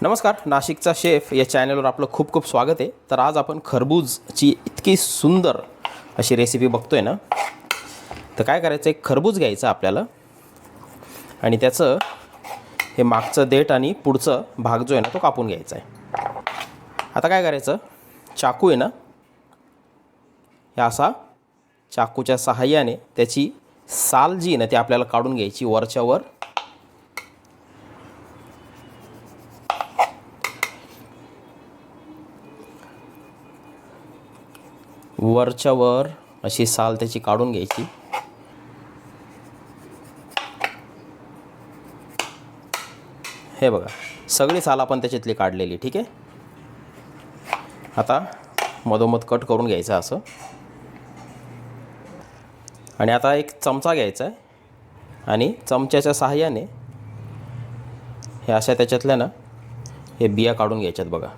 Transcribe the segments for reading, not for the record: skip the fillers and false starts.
नमस्कार, नाशिकचा शेफ या चॅनलवर आपलं खूप खूप स्वागत आहे. तर आज आपण खरबूजची इतकी सुंदर अशी रेसिपी बघतोय ना. तर काय करायचं, एक खरबूज घ्यायचं आपल्याला आणि त्याचं हे मागचं देठ आणि पुढचं भाग जो आहे ना तो कापून घ्यायचा आहे. आता काय करायचं, चाकू आहे ना, हे असा चाकूच्या सहाय्याने त्याची साल जी आहे ना ती आपल्याला काढून घ्यायची. वरच्या वर अशी साल त्याची काढून घ्यायची. हे बघा, सगळी साल आपण त्याच्यातली काढलेली. ठीक आहे. आता मधोमध कट करून घ्यायचं असं. आणि आता एक चमचा घ्यायचा आहे आणि चमच्याच्या सहाय्याने हे अशा त्याच्यातल्या ना हे बिया काढून घ्यायच्यात बघा.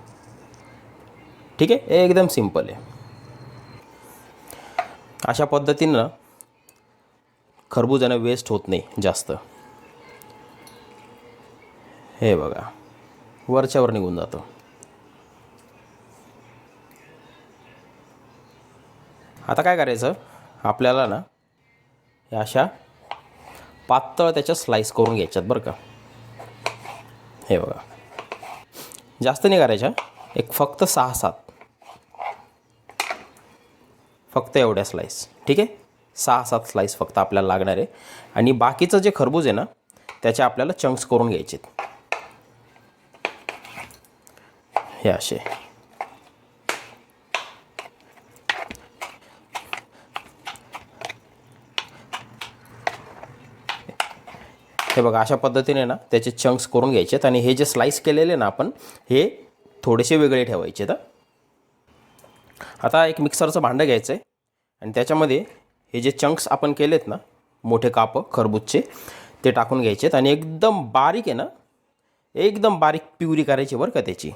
ठीक आहे, एकदम सिंपल आहे. अशा पद्धतीनं खरबूजानं वेस्ट होत नाही जास्त. हे बघा, वरच्यावर निघून जातं. आता काय करायचं, आपल्याला ना या अशा पातळ त्याच्या स्लाइस करून घ्यायच्यात बरं का. हे बघा, जास्त नाही करायच्या, एक फक्त 6-7, फक्त एवढ्या स्लाइस. ठीक आहे, 6-7 स्लाइस फक्त आपल्याला लागणार आहे. आणि बाकीचं जे खरबूज आहे ना त्याचे आपल्याला चंक्स करून घ्यायचे. हे असे. हे बघा, अशा पद्धतीने ना त्याचे चंक्स करून घ्यायचे. आणि हे जे स्लाइस केलेले ना आपण, हे थोडेसे वेगळे ठेवायचे. आता एक मिक्सरचं भांडं घ्यायचं आहे आणि त्याच्यामध्ये हे जे चंक्स आपण केलेत ना, मोठे काप खरबूजचे, ते टाकून घ्यायचे. आणि एकदम बारीक आहे ना, एकदम बारीक प्युरी करायची बरं का त्याची.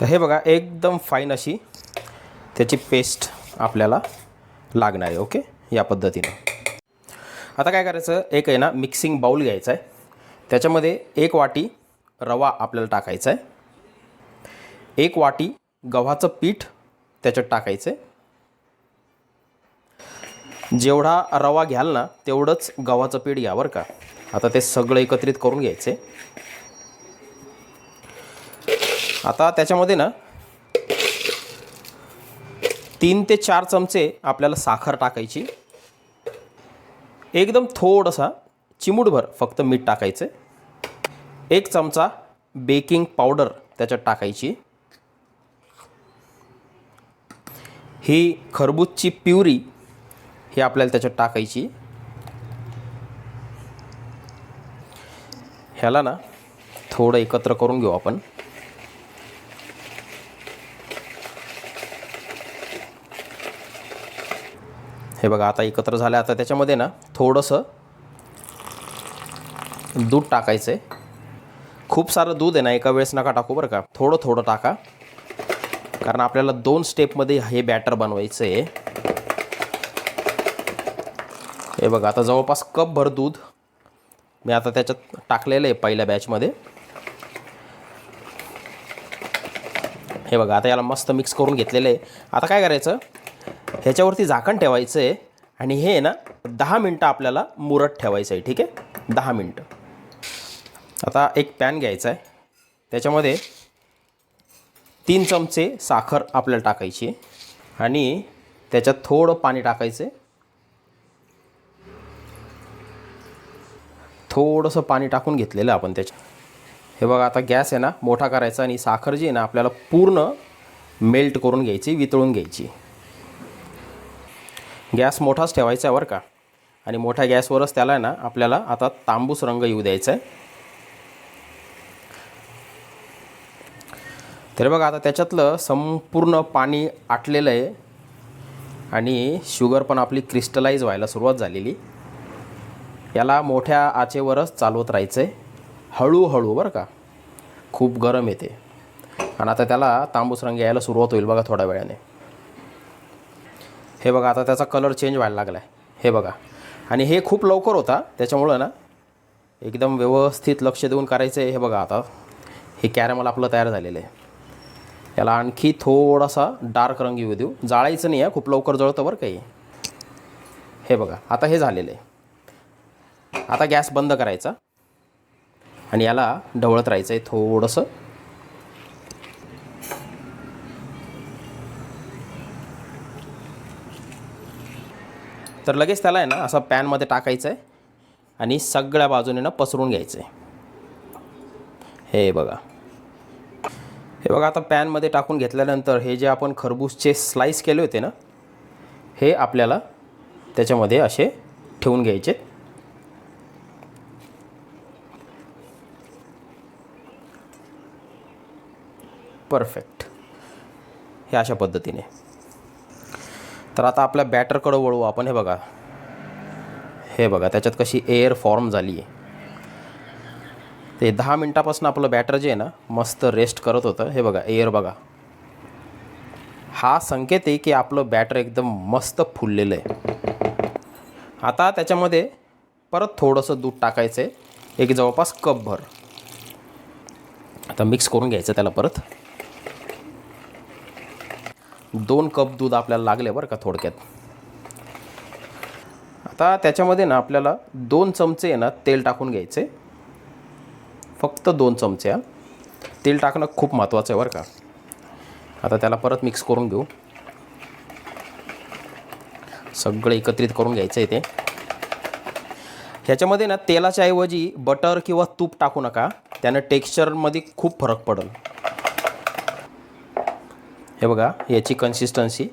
तर हे बघा, एकदम फाईन अशी त्याची पेस्ट आपल्याला लागणार आहे. ओके, या पद्धतीनं. आता काय करायचं, एक आहे ना मिक्सिंग बाउल घ्यायचा आहे. त्याच्यामध्ये 1 वाटी रवा आपल्याला टाकायचा आहे. 1 वाटी गव्हाचं पीठ त्याच्यात टाकायचं आहे. जेवढा रवा घ्याल ना तेवढंच गव्हाचं पीठ घ्या बरं का. आता ते सगळं एकत्रित करून घ्यायचं आहे. आता त्याच्यामध्ये ना 3 ते 4 चमचे आपल्याला साखर टाकायची. एकदम थोडासा चिमूटभर फक्त मीठ टाकायचं आहे. 1 चमचा बेकिंग पावडर त्याच्यात टाकायची. ही खरबूजची प्युरी ही आपल्याला त्याच्यात टाकायची. ह्याला ना थोडं एकत्र करून घेऊ आपण. हे बघा, आता एकत्र झालं. आता त्याच्यामध्ये ना थोडंसं दूध टाकायचं आहे. खूप सारं दूध आहे ना एका वेळेस नका टाकू बरं का, थोडं थोडं टाका. कारण आपल्याला 2 स्टेपमध्ये हे बॅटर बनवायचं आहे. हे बघा, आता जवळपास कपभर दूध मी आता त्याच्यात टाकलेलं आहे पहिल्या बॅचमध्ये. हे बघा, आता याला मस्त मिक्स करून घेतलेलं आहे. आता काय करायचं, ह्याच्यावरती झाकण ठेवायचं आहे आणि हे ना 10 मिनटं आपल्याला मुरत ठेवायचं आहे. ठीक आहे, 10 मिनटं. आता एक पॅन घ्यायचा आहे. त्याच्यामध्ये 3 चमचे साखर आपल्याला टाकायची आहे आणि त्याच्यात थोडं पाणी टाकायचं आहे. थोडंसं पाणी टाकून घेतलेलं आपण त्याच्यात. हे बघा, आता गॅस आहे ना मोठा करायचा आणि साखर जी आहे ना आपल्याला पूर्ण मेल्ट करून घ्यायची, वितळून घ्यायची. गॅस मोठाच ठेवायचा आहे बरं का. आणि मोठ्या गॅसवरच त्याला आहे ना आपल्याला आता तांबूस रंग येऊ द्यायचा आहे. तर बघा, आता त्याच्यातलं संपूर्ण पाणी आटलेलं आहे आणि शुगर पण आपली क्रिस्टलाइज व्हायला सुरुवात झालेली. याला मोठ्या आचेवरच चालवत राहायचं आहे, हळूहळू बरं का. खूप गरम येते आणि आता त्याला तांबूस रंग यायला सुरुवात होईल बघा थोड्या वेळाने. हे बघा, आता त्याचा कलर चेंज व्हायला लागला आहे. हे बघा, आणि हे खूप लवकर होता त्याच्यामुळं ना एकदम व्यवस्थित लक्ष देऊन करायचं आहे. हे बघा, आता हे कॅरमल आपलं तयार झालेलं आहे. याला आणखी थोडासा डार्क रंग येऊ देऊ. जाळायचं नाही आहे, खूप लवकर जळतं बरं काही. हे बघा आता हे झालेलं आहे. आता गॅस बंद करायचा आणि याला ढवळत राहायचं आहे थोडंसं. तर लगेच त्याला आहे ना असं पॅनमध्ये टाकायचं आहे आणि सगळ्या बाजूने ना पसरून घ्यायचं आहे. हे बघा, हे बघा आता पॅनमध्ये टाकून घेतल्यानंतर हे जे आपण खरबूजचे स्लाइस केले होते ना, हे आपल्याला त्याच्यामध्ये असे ठेवून घ्यायचे. परफेक्ट, हे अशा पद्धतीने. तर आता आपल्या बॅटरकडं वळू आपण. हे बघा त्याच्यात कशी एअर फॉर्म झाली आहे. ते 10 मिनटापासून आपलं बॅटर जे आहे ना मस्त रेस्ट करत होतं. हे बघा एअर बघा, हा संकेत आहे की आपलं बॅटर एकदम मस्त फुललेलं आहे. आता त्याच्यामध्ये परत थोडंसं दूध टाकायचं आहे, एक जवळपास कपभर. आता मिक्स करून घ्यायचं त्याला परत. 2 कप दूध आपल्याला लागले बरं का थोडक्यात. आता त्याच्यामध्ये ना आपल्याला 2 चमचे आहे ना तेल टाकून घ्यायचे, फक्त 2 चमचे. तेल टाकणं खूप महत्त्वाचं आहे बरं का. आता त्याला परत मिक्स करून घेऊ. सगळं एकत्रित करून घ्यायचं आहे ते. ह्याच्यामध्ये ना तेलाच्या ऐवजी बटर किंवा तूप टाकू नका, त्यानं टेक्स्चरमध्ये खूप फरक पडेल. हे बघा याची कन्सिस्टन्सी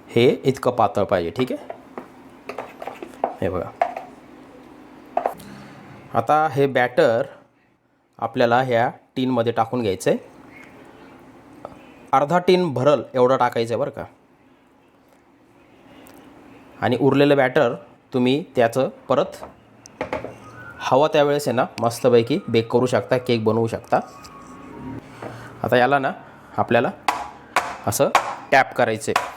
हे इतकं पातळ पाहिजे, ठीक आहे. हे बघा आता हे बॅटर आपल्याला ह्या टीनमध्ये टाकून घ्यायचं आहे. अर्धा टीन भरल एवढं टाकायचं आहे बरं का. आणि उरलेलं बॅटर तुम्ही त्याचं परत हवं त्यावेळेस आहे ना मस्तपैकी बेक करू शकता, केक बनवू शकता. आता याला ना आपल्याला असं टॅप करायचं आहे.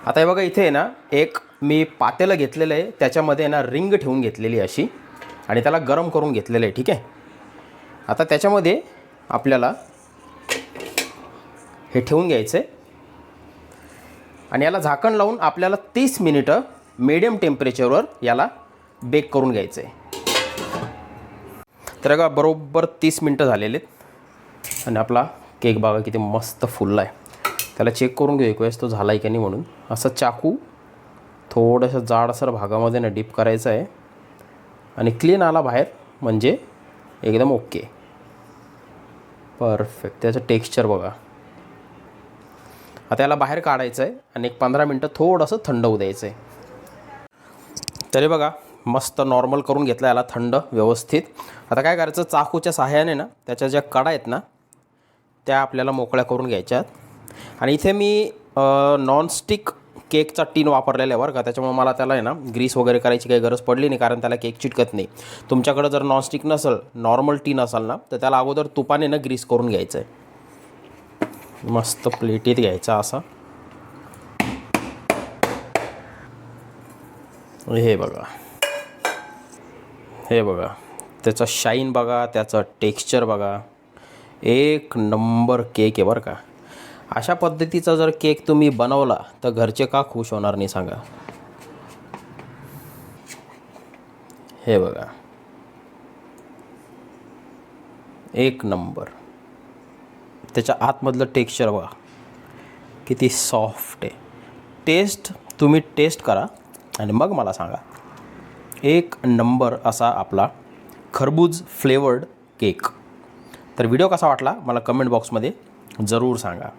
आता हे बघा इथे आहे ना एक मी पातेलं घेतलेलं आहे, त्याच्यामध्ये ना रिंग ठेवून घेतलेली अशी आणि त्याला गरम करून घेतलेलं आहे, ठीक आहे. आता त्याच्यामध्ये आपल्याला हे ठेवून घ्यायचं आहे आणि याला झाकण लावून आपल्याला 30 मिनिटं मीडियम टेम्परेचरवर याला बेक करून घ्यायचं आहे. तर बघा बरोबर 30 मिनटं झालेले आहेत आणि आपला केक बघा किती मस्त फुलला आहे. त्याला चेक करून घेऊ एक वेळेस तो झाला आहे की नाही म्हणून. असं चाकू थोडंसं जाडसर भागामध्ये ना डीप करायचं आहे आणि क्लीन आला बाहेर म्हणजे एकदम ओके. परफेक्ट, त्याचं टेक्स्चर बघा. आता याला बाहेर काढायचं आहे आणि एक 15 मिनटं थोडंसं थंड होऊ द्यायचं आहे. तरी बघा मस्त नॉर्मल करून घेतलं याला थंड व्यवस्थित. आता काय करायचं, चाकूच्या सहाय्याने ना त्याच्या ज्या कडा आहेत ना त्या आपल्याला मोकळ्या करून घ्यायच्यात. आणि इथे मी नॉनस्टिक केकचा टीन वापरलेला आहे बरं का, त्याच्यामुळे मला त्याला आहे ना ग्रीस वगैरे करायची काही गरज पडली नाही, कारण त्याला केक चिटकत नाही. तुमच्याकडं जर नॉनस्टिक नसेल, नॉर्मल टीन असेल ना, तर त्याला अगोदर तुपाने ना ग्रीस करून घ्यायचं आहे. मस्त प्लेटीत घ्यायचा असा. हे बघा, हे बघा त्याचा शाईन बघा, त्याचं टेक्स्चर बघा, एक नंबर केक आहे बरं का. अशा पद्धतीचा जर केक तुम्ही बनवला तर घरचे का खुश होणार नाही सांगा. हे बघा एक नंबर. त्याच्या आतमधलं टेक्स्चर बघा किती सॉफ्ट आहे. तुम्ही टेस्ट करा आणि मग मला सांगा. एक नंबर असा आपला खरबूज फ्लेवर्ड केक. तर व्हिडिओ कसा वाटला मला कमेंट बॉक्समध्ये जरूर सांगा.